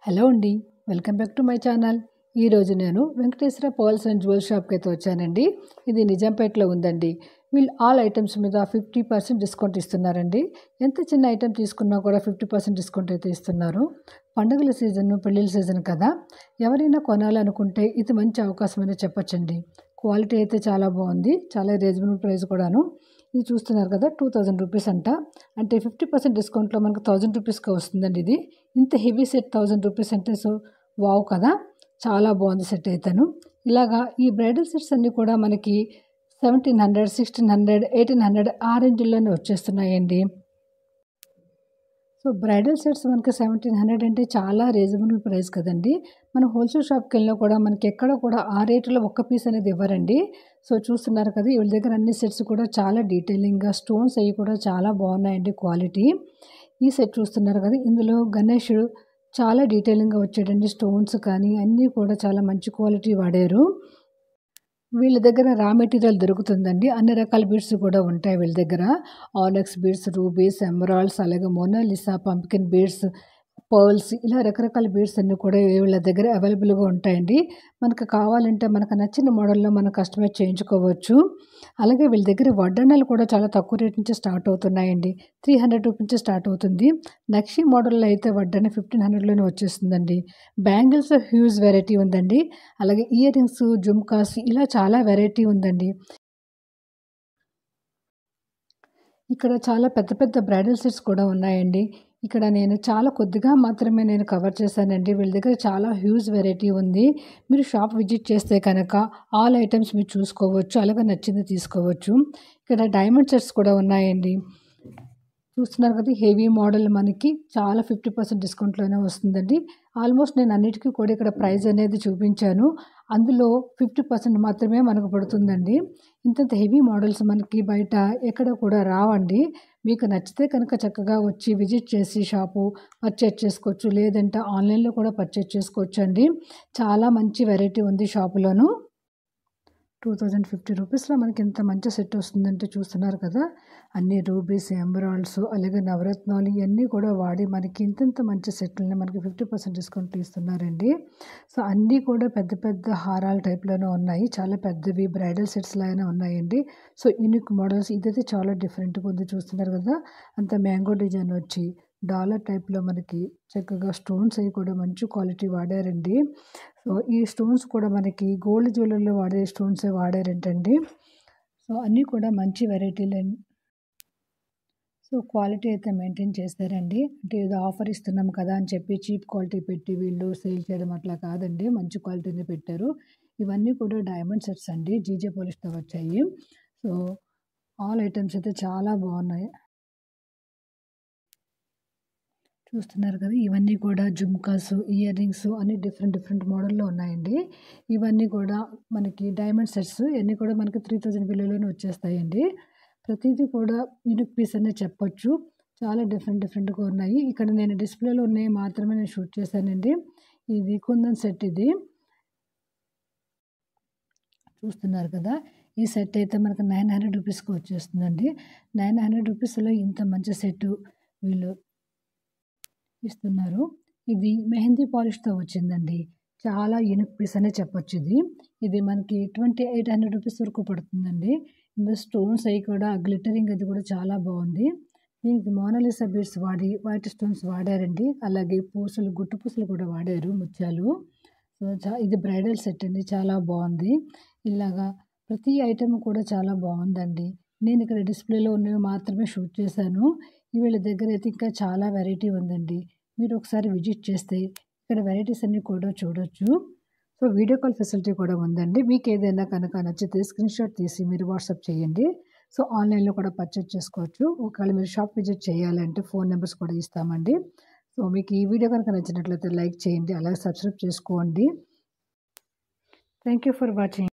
Hello అండి. Welcome back to my channel. ఈరోజు నేను వెంకటేశ్వర పర్ల్స్ అండ్ జ్యువెల్ షాప్‌కి అయితే వచ్చానండి. ఇది నిజాంపేటలో ఉందండి. వీళ్ళు ఆల్ ఐటెమ్స్ మీద 50% డిస్కౌంట్ ఇస్తున్నారండి. ఎంత చిన్న ఐటెమ్ తీసుకున్నా కూడా 50% డిస్కౌంట్ అయితే ఇస్తున్నారు. పండుగల సీజన్, పెళ్ళిళ్ళ సీజన్ కదా! ఎవరైనా కొనాలనుకుంటే ఇది మంచి అవకాశం అనే చెప్పొచ్చండి. క్వాలిటీ అయితే చాలా బాగుంది. చాలా రీజనబుల్ ప్రైస్ కూడాను. ఇది చూస్తున్నారు కదా! 2000 రూపీస్ అంట. అంటే 50% డిస్కౌంట్‌లో మనకు 1000 రూపీస్‌కే వస్తుందండి ఇది. ఇంత హెవీ సెట్ 1000 రూపీస్ అంటే వావ్ కదా! చాలా బాగుంది సెట్ అయితేను. ఇలాగా ఈ బ్రైడల్ సెట్స్ అన్నీ కూడా మనకి 1700, 1600, 1800 ఆ రేంజ్‌లోనే వచ్చేస్తున్నాయండి. బ్రైడల్ సెట్స్ మనకి 1700 అంటే చాలా రీజనబుల్ ప్రైస్ కదండీ! మనం హోల్‌సేల్ షాప్‌కెళ్ళినా కూడా మనకి ఎక్కడ కూడా ఆ రేట్‌లో ఒక్క పీస్ అనేది ఇవ్వరండి. చూస్తున్నారు కదా! వీళ్ళ దగ్గర అన్ని సెట్స్ కూడా చాలా డీటెయిలింగ్‌గా స్టోన్స్ అవి కూడా చాలా బాగున్నాయండి క్వాలిటీ. ఈ సెట్ చూస్తున్నారు కదా! ఇందులో గణేషుడు చాలా డీటెయిలింగ్‌గా వచ్చాడండి. స్టోన్స్ కానీ అన్నీ కూడా చాలా మంచి క్వాలిటీ వాడారు. వీళ్ళ దగ్గర రా మెటీరియల్ దొరుకుతుందండి. అన్ని రకాల బీడ్స్ కూడా ఉంటాయి వీళ్ళ దగ్గర. ఆనెక్స్ బీడ్స్, రూబీస్, ఎమరాల్డ్స్, అలాగే మోనాలిసా, పంప్కిన్ బీడ్స్, పర్ల్స్ ఇలా రకరకాల బీడ్స్ అన్నీ కూడా వీళ్ళ దగ్గర అవైలబుల్‌గా ఉంటాయండి. మనకు కావాలంటే మనకు నచ్చిన మోడల్‌లో మనం కస్టమైజ్ చేయించుకోవచ్చు. అలాగే వీళ్ళ దగ్గర వడ్డాణాలు కూడా చాలా తక్కువ రేట్ నుంచి స్టార్ట్ అవుతున్నాయండి. 300 రూపీస్ నుంచి స్టార్ట్ అవుతుంది. నక్షి మోడల్‌లో అయితే వడ్డాణం 1500లోనే వచ్చేస్తుందండి. బ్యాంగిల్స్ హ్యూజ్ వెరైటీ ఉందండి. అలాగే ఇయర్ రింగ్స్, జుమ్కాస్ ఇలా చాలా వెరైటీ ఉందండి. ఇక్కడ చాలా పెద్ద పెద్ద బ్రైడల్ సెట్స్ కూడా ఉన్నాయండి. ఇక్కడ నేను చాలా కొద్దిగా మాత్రమే నేను కవర్ చేశానండి. వీళ్ళ దగ్గర చాలా హ్యూజ్ వెరైటీ ఉంది. మీరు షాప్ విజిట్ చేస్తే కనుక ఆల్ ఐటెమ్స్ మీరు చూసుకోవచ్చు. అలాగే నచ్చింది తీసుకోవచ్చు. ఇక్కడ డైమండ్ సెట్స్ కూడా ఉన్నాయండి. చూస్తున్నారు కదా! హెవీ మోడల్ మనకి చాలా 50% డిస్కౌంట్‌లోనే వస్తుందండి. ఆల్మోస్ట్ నేను అన్నిటికి కూడా ఇక్కడ ప్రైస్ అనేది చూపించాను. అందులో 50% మాత్రమే మనకు పడుతుందండి. ఇంతంత హెవీ మోడల్స్ మనకి బయట ఎక్కడ కూడా రావండి. మీకు నచ్చితే కనుక చక్కగా వచ్చి విజిట్ చేసి షాపు పర్చేజ్ చేసుకోవచ్చు. లేదంటే ఆన్‌లైన్‌లో కూడా పర్చేజ్ చేసుకోవచ్చండి. చాలా మంచి వెరైటీ ఉంది షాపులోను. 2050 రూపీస్‌లో మనకి ఇంత మంచి సెట్ వస్తుందంటే చూస్తున్నారు కదా! అన్ని రూబీస్, ఎమరాల్డ్స్ అలాగే నవరత్నాలు ఇయన్నీ కూడా వాడి మనకి ఇంతింత మంచి సెట్‌లని మనకి 50% డిస్కౌంట్‌లో ఇస్తున్నారండి. అన్నీ కూడా పెద్ద పెద్ద హారాల టైప్‌లోనే ఉన్నాయి. చాలా పెద్దవి బ్రైడల్ సెట్స్ లాగానే ఉన్నాయండి. యూనిక్ మోడల్స్ ఇదైతే చాలా డిఫరెంట్‌గా ఉంది చూస్తున్నారు కదా! అంతా మ్యాంగో డిజైన్ వచ్చి డాలర్ టైప్‌లో మనకి చక్కగా స్టోన్స్ అవి కూడా మంచి క్వాలిటీ వాడారండి. ఈ స్టోన్స్ కూడా మనకి గోల్డ్ జ్యువెలరీలో వాడే స్టోన్సే వాడారంటండి. అన్నీ కూడా మంచి వెరైటీలండి. క్వాలిటీ అయితే మెయింటైన్ చేస్తారండి. అంటే ఏదో ఆఫర్ ఇస్తున్నాం కదా అని చెప్పి చీప్ క్వాలిటీ పెట్టి వీళ్ళు సేల్ చేయడం అట్లా కాదండి. మంచి క్వాలిటీనే పెట్టారు. ఇవన్నీ కూడా డైమండ్ సెట్స్ అండి. జీజే పాలిష్‌తో వచ్చాయి. సో, ఆల్ ఐటెమ్స్ అయితే చాలా బాగున్నాయి. చూస్తున్నారు కదా! ఇవన్నీ కూడా జుమ్కాస్, ఇయర్ రింగ్స్ అన్నీ డిఫరెంట్ డిఫరెంట్ మోడల్‌లో ఉన్నాయండి. ఇవన్నీ కూడా మనకి డైమండ్ సెట్స్ ఇవన్నీ కూడా మనకి 3000 బిలోలోనే వచ్చేస్తాయండి. ప్రతీది కూడా యూనిక్ పీస్ అనే చెప్పొచ్చు. చాలా డిఫరెంట్ డిఫరెంట్‌గా ఉన్నాయి. ఇక్కడ నేను డిస్‌ప్లేలో ఉన్నయి మాత్రమే నేను షూట్ చేశానండి. ఇది కుందన్ సెట్ ఇది. చూస్తున్నారు కదా! ఈ సెట్ అయితే మనకు 900 రూపీస్‌కి వచ్చేస్తుందండి. 900 రూపీస్‌లో ఇంత మంచి సెట్టు వీళ్ళు ఇస్తున్నారు. ఇది మెహందీ పాలిష్‌తో వచ్చిందండి. చాలా యూనిక్ పీస్ అనే చెప్పొచ్చు ఇది. ఇది మనకి 2800 రూపీస్ వరకు పడుతుందండి. ఇందులో స్టోన్స్ అయి కూడా గ్లిటరింగ్ అది కూడా చాలా బాగుంది. దీనికి మోనాలిసా బీడ్స్ వాడి వైట్ స్టోన్స్ వాడారండి. అలాగే పూసలు, గుట్టు పూసలు కూడా వాడారు ముత్యాలు. ఇది బ్రైడల్ సెట్ అండి. చాలా బాగుంది. ఇలాగా ప్రతి ఐటెమ్ కూడా చాలా బాగుందండి. నేను ఇక్కడ డిస్‌ప్లేలో ఉన్నవి మాత్రమే షూట్ చేశాను. వీళ్ళ దగ్గర అయితే ఇంకా చాలా వెరైటీ ఉందండి. మీరు ఒకసారి విజిట్ చేస్తే ఇక్కడ వెరైటీస్ అన్నీ కూడా చూడొచ్చు. వీడియో కాల్ ఫెసిలిటీ కూడా ఉందండి. మీకు ఏదైనా కనుక నచ్చితే స్క్రీన్‌షాట్ తీసి మీరు వాట్సాప్ చేయండి. ఆన్‌లైన్‌లో కూడా పర్చేజ్ చేసుకోవచ్చు. ఒకవేళ మీరు షాప్ విజిట్ చేయాలంటే ఫోన్ నంబర్స్ కూడా ఇస్తామండి. మీకు ఈ వీడియో కనుక నచ్చినట్లయితే లైక్ చేయండి. అలాగే సబ్స్క్రైబ్ చేసుకోండి. Thank you for watching.